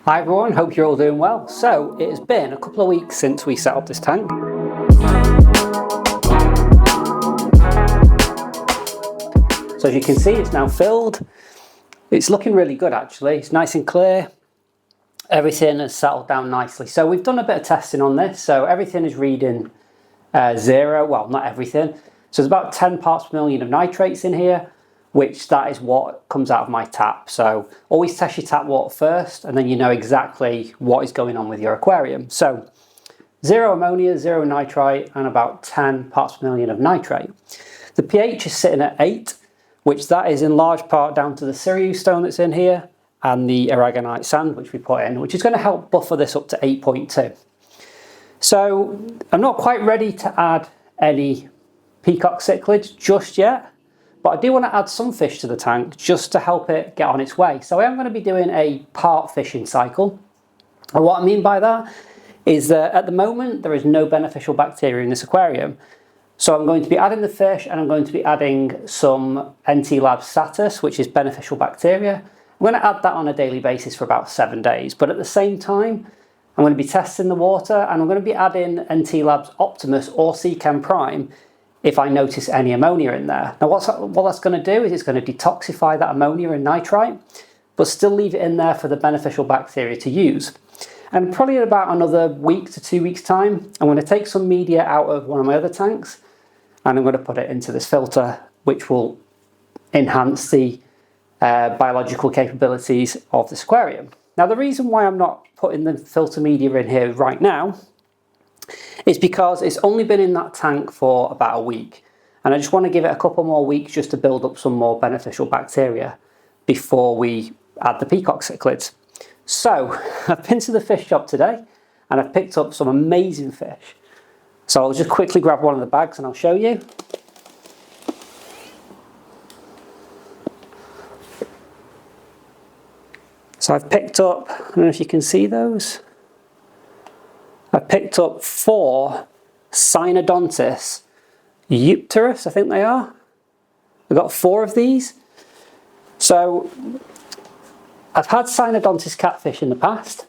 Hi everyone, hope you're all doing well. So it has been a couple of weeks since we set up this tank. So as you can see, it's now filled. It's looking really good actually. It's nice and clear. Everything has settled down nicely. So we've done a bit of testing on this. So everything is reading 0. Well, not everything. So there's about 10 parts per million of nitrates in here, which that is what comes out of my tap. So always test your tap water first, and then you know exactly what is going on with your aquarium. So 0 ammonia, 0 nitrite, and about 10 parts per million of nitrate. The pH is sitting at 8, which that is in large part down to the Sirius stone that's in here and the aragonite sand which we put in, which is going to help buffer this up to 8.2. So I'm not quite ready to add any peacock cichlids just yet, but I do want to add some fish to the tank just to help it get on its way. So I am going to be doing a part fishing cycle. And what I mean by that is that at the moment there is no beneficial bacteria in this aquarium. So I'm going to be adding the fish, and I'm going to be adding some NT Lab Satis, which is beneficial bacteria. I'm going to add that on a daily basis for about 7 days. But at the same time, I'm going to be testing the water, and I'm going to be adding NT Labs Optimus or Chem Prime if I notice any ammonia in there. Now what that's going to do is it's going to detoxify that ammonia and nitrite, but still leave it in there for the beneficial bacteria to use. And probably in about another week to 2 weeks time, I'm going to take some media out of one of my other tanks, and I'm going to put it into this filter, which will enhance the biological capabilities of this aquarium. Now the reason why I'm not putting the filter media in here right now is because it's only been in that tank for about a week, and I just want to give it a couple more weeks just to build up some more beneficial bacteria before we add the peacock cichlids. So I've been to the fish shop today and I've picked up some amazing fish. So I'll just quickly grab one of the bags and I'll show you. So I've picked up, I don't know if you can see those. I picked up 4 Synodontis Eupterus, I think they are. I've got 4 of these. So I've had Synodontis catfish in the past.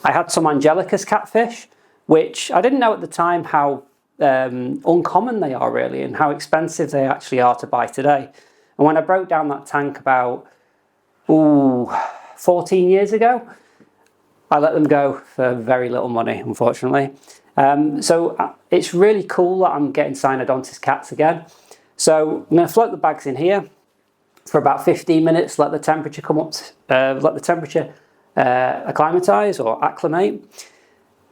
I had some Angelicus catfish, which I didn't know at the time how uncommon they are really, and how expensive they actually are to buy today. And when I broke down that tank about 14 years ago, I let them go for very little money, unfortunately. So it's really cool that I'm getting Synodontis cats again. So I'm going to float the bags in here for about 15 minutes, let the temperature come up, let the temperature acclimatise or acclimate.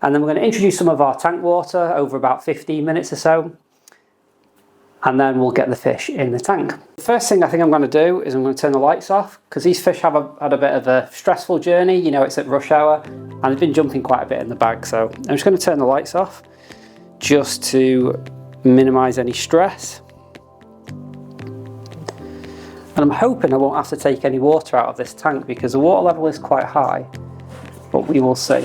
And then we're going to introduce some of our tank water over about 15 minutes or so. And then we'll get the fish in the tank. The first thing I think I'm going to do is I'm going to turn the lights off, because these fish have had a bit of a stressful journey. You know, it's at rush hour and they've been jumping quite a bit in the bag. So I'm just going to turn the lights off just to minimise any stress. And I'm hoping I won't have to take any water out of this tank because the water level is quite high, but we will see.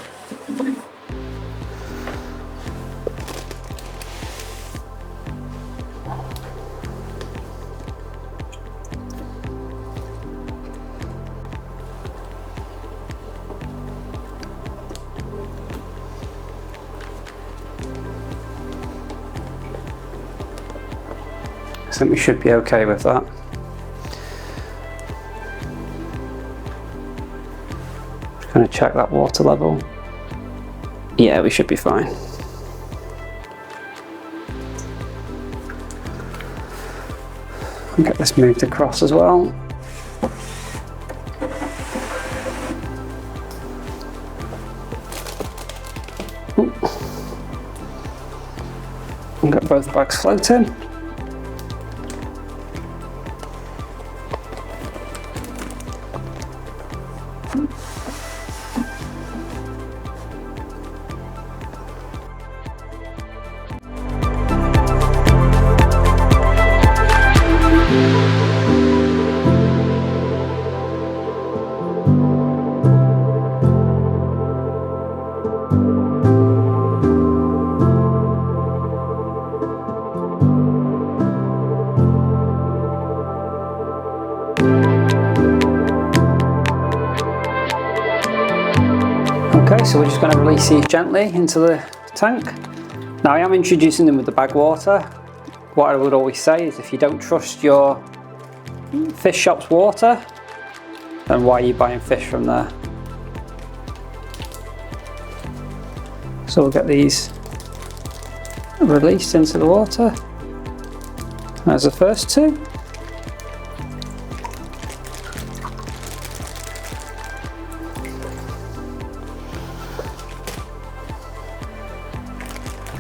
I think we should be okay with that. Just going to check that water level. Yeah, we should be fine. I'll get this moved across as well. And get both bags floating. Okay, so we're just going to release these gently into the tank. Now I am introducing them with the bag water. What I would always say is if you don't trust your fish shop's water, then why are you buying fish from there? So we'll get these released into the water. There's the first two.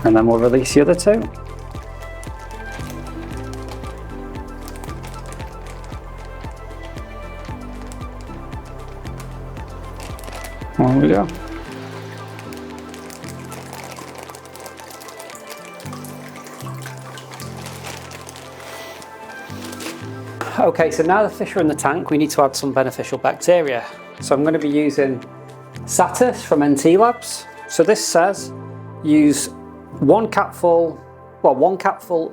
And then we'll release the other two. There we go. Okay, so now the fish are in the tank, we need to add some beneficial bacteria. So I'm going to be using Satis from NT Labs. So this says use one capful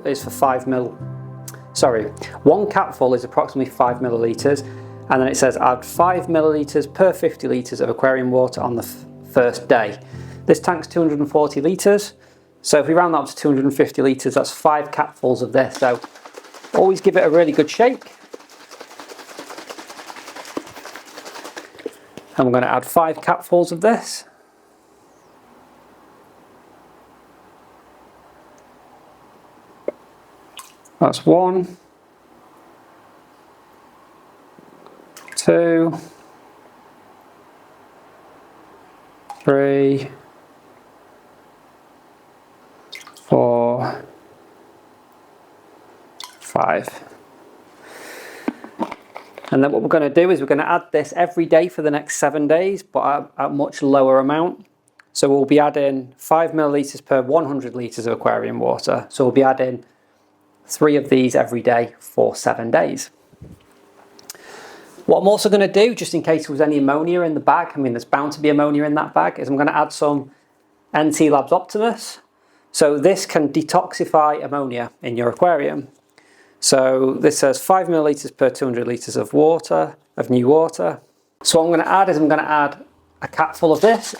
is for 5 mil. Sorry, one capful is approximately 5 milliliters, and then it says add 5 milliliters per 50 liters of aquarium water on the first day. This tank's 240 liters, so if we round that up to 250 liters, that's 5 capfuls of this. So always give it a really good shake. And I'm going to add 5 capfuls of this. That's 1, 2, 3, 4, 5. And then what we're going to do is we're going to add this every day for the next 7 days, but at a much lower amount. So we'll be adding 5 milliliters per 100 liters of aquarium water. So we'll be adding 3 of these every day for 7 days. What I'm also going to do, just in case there was any ammonia in the bag, I mean there's bound to be ammonia in that bag, is I'm going to add some NT Labs Optimus. So this can detoxify ammonia in your aquarium. So this says 5 milliliters per 200 liters of water, of new water. So what I'm going to add is I'm going to add a capful of this.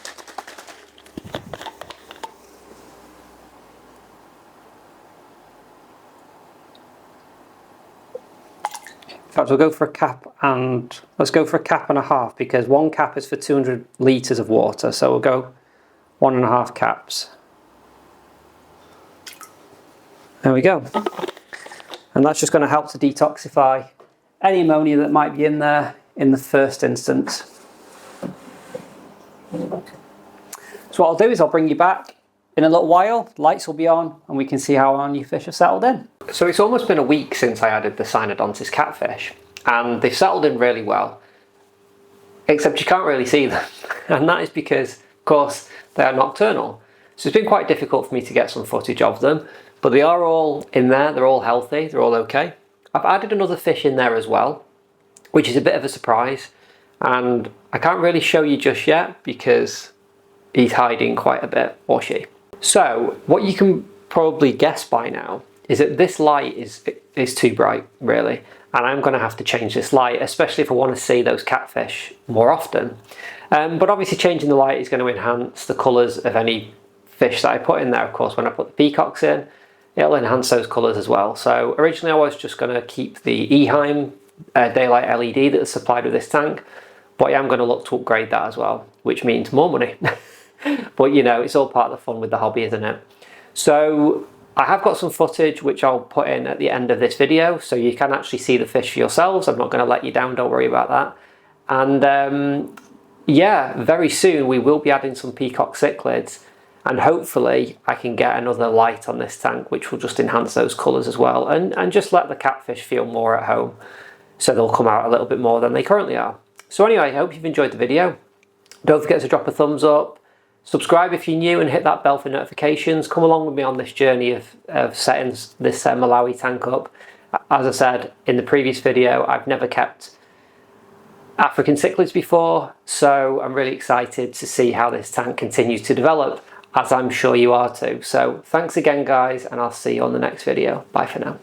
In fact, we'll go for a cap and let's go for a cap and a half, because 1 cap is for 200 liters of water. So we'll go 1.5 caps. There we go. And that's just going to help to detoxify any ammonia that might be in there in the first instance. So what I'll do is I'll bring you back in a little while, lights will be on, and we can see how our new fish have settled in. So it's almost been a week since I added the Synodontis catfish, and they've settled in really well, except you can't really see them. And that is because, of course, they are nocturnal. So it's been quite difficult for me to get some footage of them, but they are all in there, they're all healthy, they're all okay. I've added another fish in there as well, which is a bit of a surprise, and I can't really show you just yet because he's hiding quite a bit, or she. So what you can probably guess by now is that this light is too bright, really, and I'm going to have to change this light, especially if I want to see those catfish more often. But obviously changing the light is going to enhance the colours of any fish that I put in there. Of course, when I put the peacocks in, it'll enhance those colours as well. So originally I was just going to keep the Eheim daylight LED that is supplied with this tank, but I am going to look to upgrade that as well, which means more money. But you know, it's all part of the fun with the hobby, isn't it? So I have got some footage which I'll put in at the end of this video, so you can actually see the fish for yourselves. I'm not going to let you down, don't worry about that. And yeah, very soon we will be adding some peacock cichlids, and hopefully I can get another light on this tank which will just enhance those colours as well, and just let the catfish feel more at home, so they'll come out a little bit more than they currently are. So anyway, I hope you've enjoyed the video. Don't forget to drop a thumbs up, subscribe if you're new, and hit that bell for notifications. Come along with me on this journey of setting this Malawi tank up. As I said in the previous video, I've never kept African cichlids before, so I'm really excited to see how this tank continues to develop, as I'm sure you are too. So thanks again guys, and I'll see you on the next video. Bye for now.